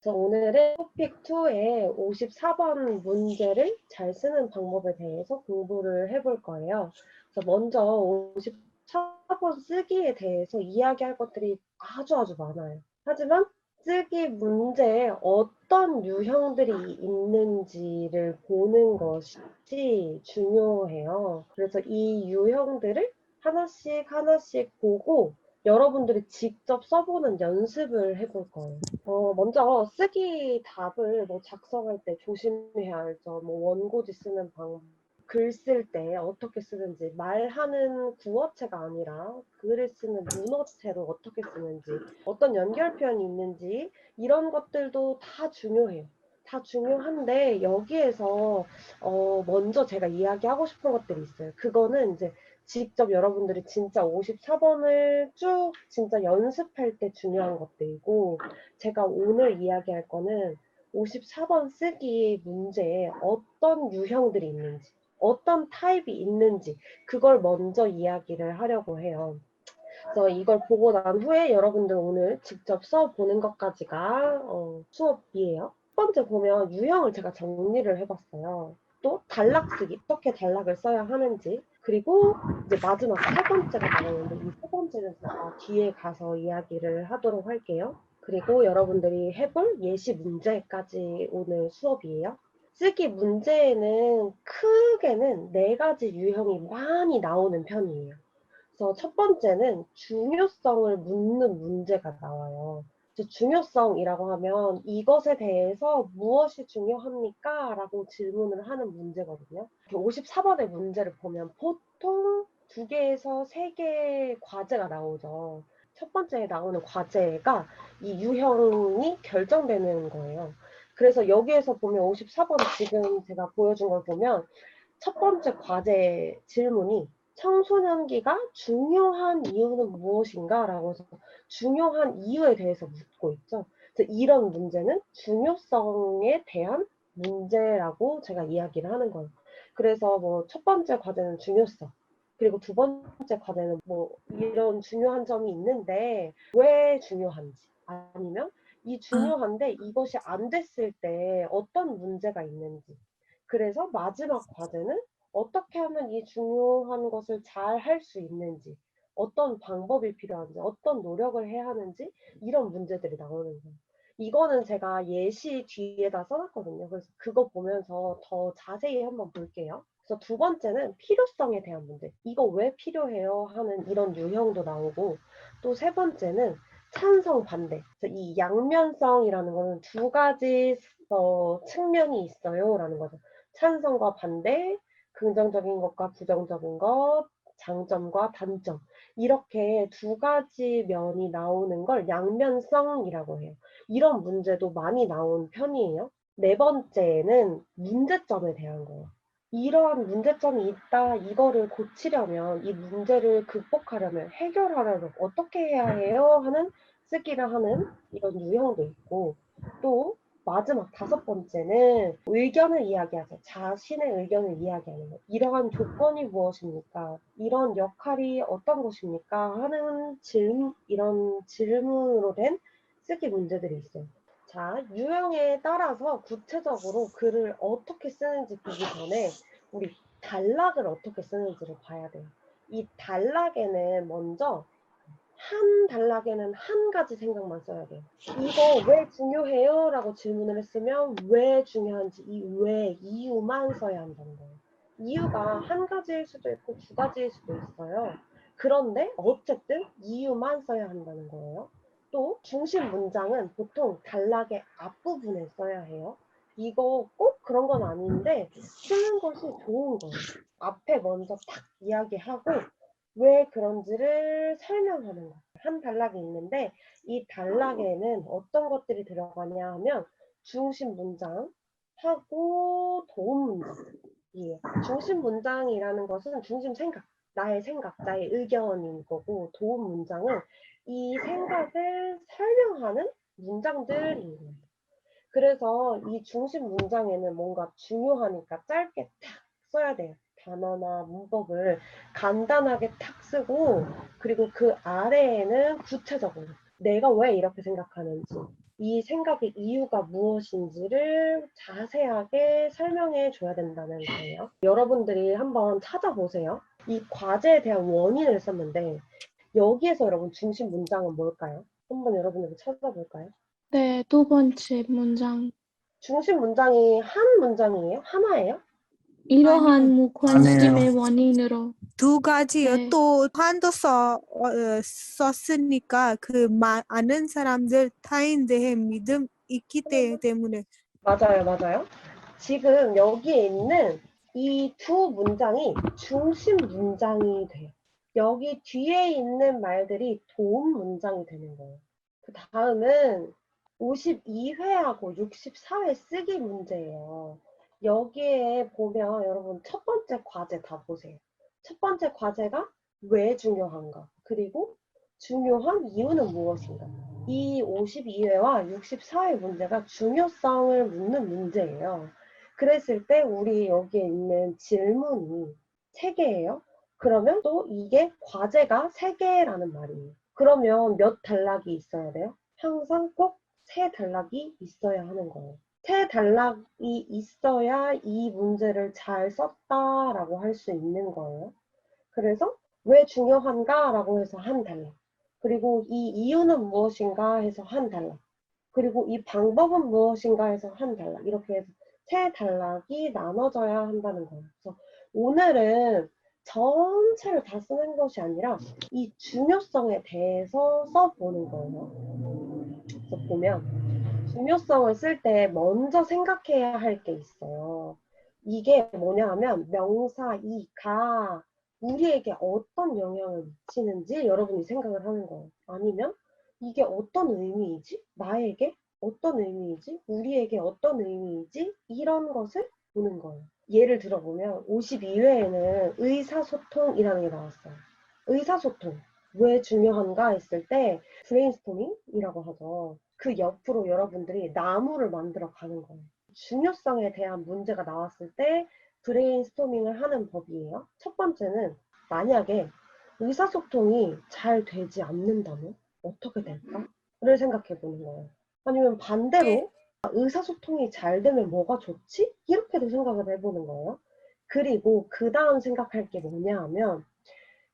그래서 오늘은 토픽 2의 54번 문제를 잘 쓰는 방법에 대해서 공부를 해볼 거예요. 그래서 먼저 54번 쓰기에 대해서 이야기할 것들이 아주 많아요. 하지만 쓰기 문제에 어떤 유형들이 있는지를 보는 것이 중요해요. 그래서 이 유형들을 하나씩 보고 여러분들이 직접 써보는 연습을 해볼 거예요. 먼저 쓰기 답을 작성할 때 조심해야 할 점, 원고지 쓰는 방법, 글 쓸 때 어떻게 쓰는지, 말하는 구어체가 아니라 글을 쓰는 문어체로 어떻게 쓰는지, 어떤 연결 표현이 있는지, 이런 것들도 다 중요해요. 다 중요한데 여기에서 먼저 제가 이야기하고 싶은 것들이 있어요. 그거는 이제 직접 여러분들이 진짜 54번을 쭉 진짜 연습할 때 중요한 것들이고, 제가 오늘 이야기할 거는 54번 쓰기 문제에 어떤 유형들이 있는지, 어떤 타입이 있는지, 그걸 먼저 이야기를 하려고 해요. 그래서 이걸 보고 난 후에 여러분들 오늘 직접 써보는 것까지가 수업이에요. 첫 번째 보면 유형을 제가 정리를 해봤어요. 또 단락 쓰기, 어떻게 단락을 써야 하는지, 그리고 이제 마지막 세 번째가 나오는데 이 세 번째는 제가 뒤에 가서 이야기를 하도록 할게요. 그리고 여러분들이 해볼 예시 문제까지 오늘 수업이에요. 쓰기 문제에는 크게는 4가지 유형이 많이 나오는 편이에요. 그래서 첫 번째는 중요성을 묻는 문제가 나와요. 중요성이라고 하면 이것에 대해서 무엇이 중요합니까? 라고 질문을 하는 문제거든요. 54번의 문제를 보면 보통 2개에서 3개의 과제가 나오죠. 첫 번째에 나오는 과제가 이 유형이 결정되는 거예요. 그래서 여기에서 보면 54번 지금 제가 보여준 걸 보면 첫 번째 과제 질문이 청소년기가 중요한 이유는 무엇인가? 라고 해서 중요한 이유에 대해서 묻고 있죠. 그래서 이런 문제는 중요성에 대한 문제라고 제가 이야기를 하는 거예요. 그래서 첫 번째 과제는 중요성, 그리고 두 번째 과제는 이런 중요한 점이 있는데 왜 중요한지, 아니면 이 중요한데 이것이 안 됐을 때 어떤 문제가 있는지, 그래서 마지막 과제는 어떻게 하면 이 중요한 것을 잘 할 수 있는지, 어떤 방법이 필요한지, 어떤 노력을 해야 하는지, 이런 문제들이 나오는 거예요. 이거는 제가 예시 뒤에다 써놨거든요. 그래서 그거 보면서 더 자세히 한번 볼게요. 그래서 두 번째는 필요성에 대한 문제. 이거 왜 필요해요? 하는 이런 유형도 나오고, 또 세 번째는 찬성, 반대. 그래서 이 양면성이라는 거는 2가지 측면이 있어요. 라는 거죠. 찬성과 반대, 긍정적인 것과 부정적인 것, 장점과 단점. 이렇게 2가지 면이 나오는 걸 양면성이라고 해요. 이런 문제도 많이 나온 편이에요. 네 번째는 문제점에 대한 거예요. 이러한 문제점이 있다, 이거를 고치려면, 이 문제를 극복하려면, 해결하려면 어떻게 해야 해요? 하는 쓰기를 하는 이런 유형도 있고, 또 마지막 5번째는 의견을 이야기하세요. 자신의 의견을 이야기하는 거. 이러한 조건이 무엇입니까? 이런 역할이 어떤 것입니까? 하는 이런 질문으로 된 쓰기 문제들이 있어요. 자, 유형에 따라서 구체적으로 글을 어떻게 쓰는지 보기 전에 우리 단락을 어떻게 쓰는지를 봐야 돼요. 이 단락에는 먼저 한 단락에는 한 가지 생각만 써야 돼요. 이거 왜 중요해요? 라고 질문을 했으면 왜 중요한지 이 왜, 이유만 써야 한다는 거예요. 이유가 한 가지일 수도 있고 2가지일 수도 있어요. 그런데 어쨌든 이유만 써야 한다는 거예요. 또 중심 문장은 보통 단락의 앞부분에 써야 해요. 이거 꼭 그런 건 아닌데 쓰는 것이 좋은 거예요. 앞에 먼저 딱 이야기하고 왜 그런지를 설명하는 거. 한 단락이 있는데 이 단락에는 어떤 것들이 들어가냐 하면 중심 문장하고 도움 문장이에요. 중심 문장이라는 것은 중심 생각, 나의 의견인 거고, 도움 문장은 이 생각을 설명하는 문장들인 거예요. 그래서 이 중심 문장에는 뭔가 중요하니까 짧게 탁 써야 돼요. 단어나 문법을 간단하게 탁 쓰고, 그리고 그 아래에는 구체적으로 내가 왜 이렇게 생각하는지, 이 생각의 이유가 무엇인지를 자세하게 설명해 줘야 된다는 거예요. 여러분들이 한번 찾아보세요. 이 과제에 대한 원인을 썼는데 여기에서 여러분 중심 문장은 뭘까요? 한번 여러분들이 찾아볼까요? 네, 두 번째 문장. 중심 문장이 한 문장이에요? 하나예요? 이러한 아니요. 무관심의 원인으로. 두 가지요. 네. 또 한도 썼으니까 그 아는 사람들 타인 대해 믿음 있기 때문에. 맞아요. 지금 여기에 있는 이 두 문장이 중심 문장이 돼요. 여기 뒤에 있는 말들이 도움 문장이 되는 거예요. 그 다음은 52회하고 64회 쓰기 문제예요. 여기에 보면 여러분 첫 번째 과제 다 보세요. 첫 번째 과제가 왜 중요한가? 그리고 중요한 이유는 무엇인가? 이 52회와 64회 문제가 중요성을 묻는 문제예요. 그랬을 때 우리 여기에 있는 질문이 3개예요. 그러면 또 이게 과제가 3개라는 말이에요. 그러면 몇 단락이 있어야 돼요? 항상 꼭 3단락이 있어야 하는 거예요. 3단락이 있어야 이 문제를 잘 썼다라고 할 수 있는 거예요. 그래서 왜 중요한가? 라고 해서 한 단락. 그리고 이 이유는 무엇인가 해서 한 단락. 그리고 이 방법은 무엇인가 해서 한 단락. 이렇게 해서 3단락이 나눠져야 한다는 거예요. 그래서 오늘은 전체를 다 쓰는 것이 아니라 이 중요성에 대해서 써보는 거예요. 그래서 보면 중요성을 쓸 때 먼저 생각해야 할 게 있어요. 이게 뭐냐 하면 명사 이가 우리에게 어떤 영향을 미치는지 여러분이 생각을 하는 거예요. 아니면 이게 어떤 의미이지? 나에게 어떤 의미이지? 우리에게 어떤 의미이지? 이런 것을 보는 거예요. 예를 들어보면 52회에는 의사소통이라는 게 나왔어요. 의사소통. 왜 중요한가 했을 때 브레인스토밍이라고 하죠. 그 옆으로 여러분들이 나무를 만들어 가는 거예요. 중요성에 대한 문제가 나왔을 때 브레인스토밍을 하는 법이에요. 첫 번째는 만약에 의사소통이 잘 되지 않는다면 어떻게 될까? 를 생각해 보는 거예요. 아니면 반대로 의사소통이 잘 되면 뭐가 좋지? 이렇게도 생각을 해보는 거예요. 그리고 그 다음 생각할 게 뭐냐 하면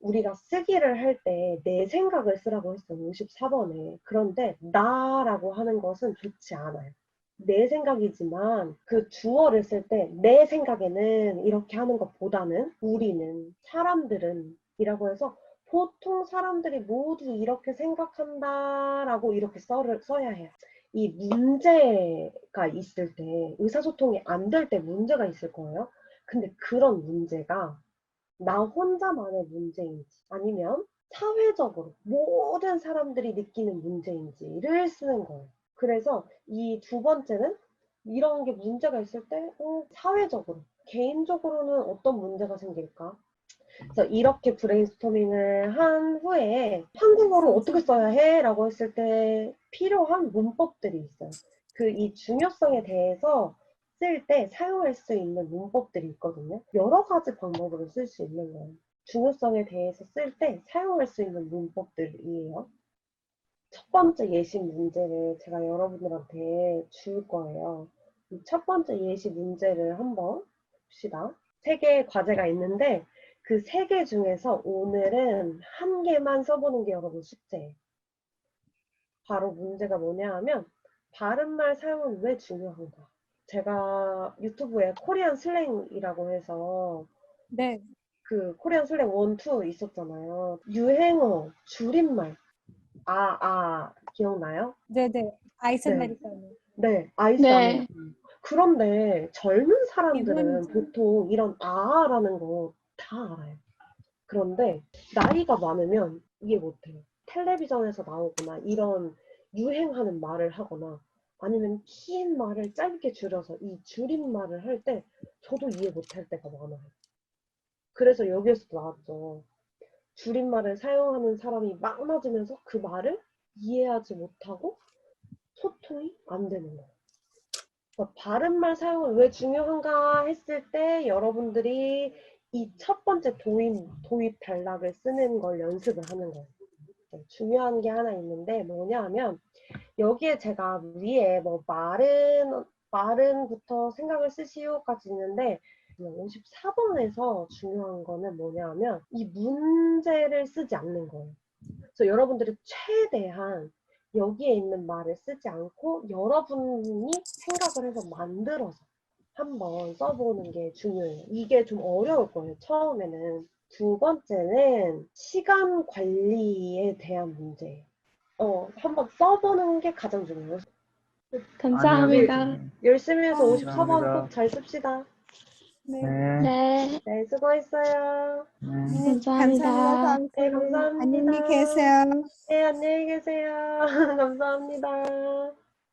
우리가 쓰기를 할 때 내 생각을 쓰라고 했어요. 54번에. 그런데 나라고 하는 것은 좋지 않아요. 내 생각이지만 그 주어를 쓸 때 내 생각에는 이렇게 하는 것보다는 우리는, 사람들은 이라고 해서 보통 사람들이 모두 이렇게 생각한다라고 이렇게 써야 해요. 이 문제가 있을 때 의사소통이 안 될 때 문제가 있을 거예요. 근데 그런 문제가 나 혼자만의 문제인지 아니면 사회적으로 모든 사람들이 느끼는 문제인지를 쓰는 거예요. 그래서 이 두 번째는 이런 게 문제가 있을 때 사회적으로, 개인적으로는 어떤 문제가 생길까? 그래서 이렇게 브레인스토밍을 한 후에 한국어로 어떻게 써야 해? 라고 했을 때 필요한 문법들이 있어요. 그 이 중요성에 대해서 쓸 때 사용할 수 있는 문법들이 있거든요. 여러 가지 방법으로 쓸 수 있는 거예요. 중요성에 대해서 쓸 때 사용할 수 있는 문법들이에요. 첫 번째 예시 문제를 제가 여러분들한테 줄 거예요. 이 첫 번째 예시 문제를 한번 봅시다. 3개의 과제가 있는데 그 3개 중에서 오늘은 1개만 써보는 게 여러분 숙제예요. 바로 문제가 뭐냐 하면 바른말 사용은 왜 중요한가? 제가 유튜브에 코리안 슬랭이라고 해서 네. 그 코리안 슬랭 1, 2 있었잖아요. 유행어, 줄임말. 기억나요? 네네. 아이스 네. 아메리카노. 네, 아이스 네. 아메리카노. 그런데 젊은 사람들은 기본이죠. 보통 이런 아라는 거 다 알아요. 그런데 나이가 많으면 이해 못해요. 텔레비전에서 나오거나 이런 유행하는 말을 하거나 아니면 긴 말을 짧게 줄여서 이 줄임말을 할 때 저도 이해 못할 때가 많아요. 그래서 여기에서도 나왔죠. 줄임말을 사용하는 사람이 많아지면서 그 말을 이해하지 못하고 소통이 안 되는 거예요. 바른말 사용은 왜 중요한가 했을 때 여러분들이 이 첫 번째 도입 단락을 쓰는 걸 연습을 하는 거예요. 중요한 게 하나 있는데 뭐냐 하면 여기에 제가 위에 뭐 말은부터 생각을 쓰시오까지 있는데 54번에서 중요한 거는 뭐냐면 이 문제를 쓰지 않는 거예요. 그래서 여러분들이 최대한 여기에 있는 말을 쓰지 않고 여러분이 생각을 해서 만들어서 한번 써보는 게 중요해요. 이게 좀 어려울 거예요, 처음에는. 두 번째는 시간 관리에 대한 문제예요. 한번 써보는 게 가장 중요해요. 감사합니다. 열심히 해서 54번 감사합니다. 꼭 잘 씁시다. 네. 네. 네, 네, 수고했어요. 네. 감사합니다. 감사합니다. 네, 감사합니다. 안녕히 계세요. 네, 안녕히 계세요. 감사합니다.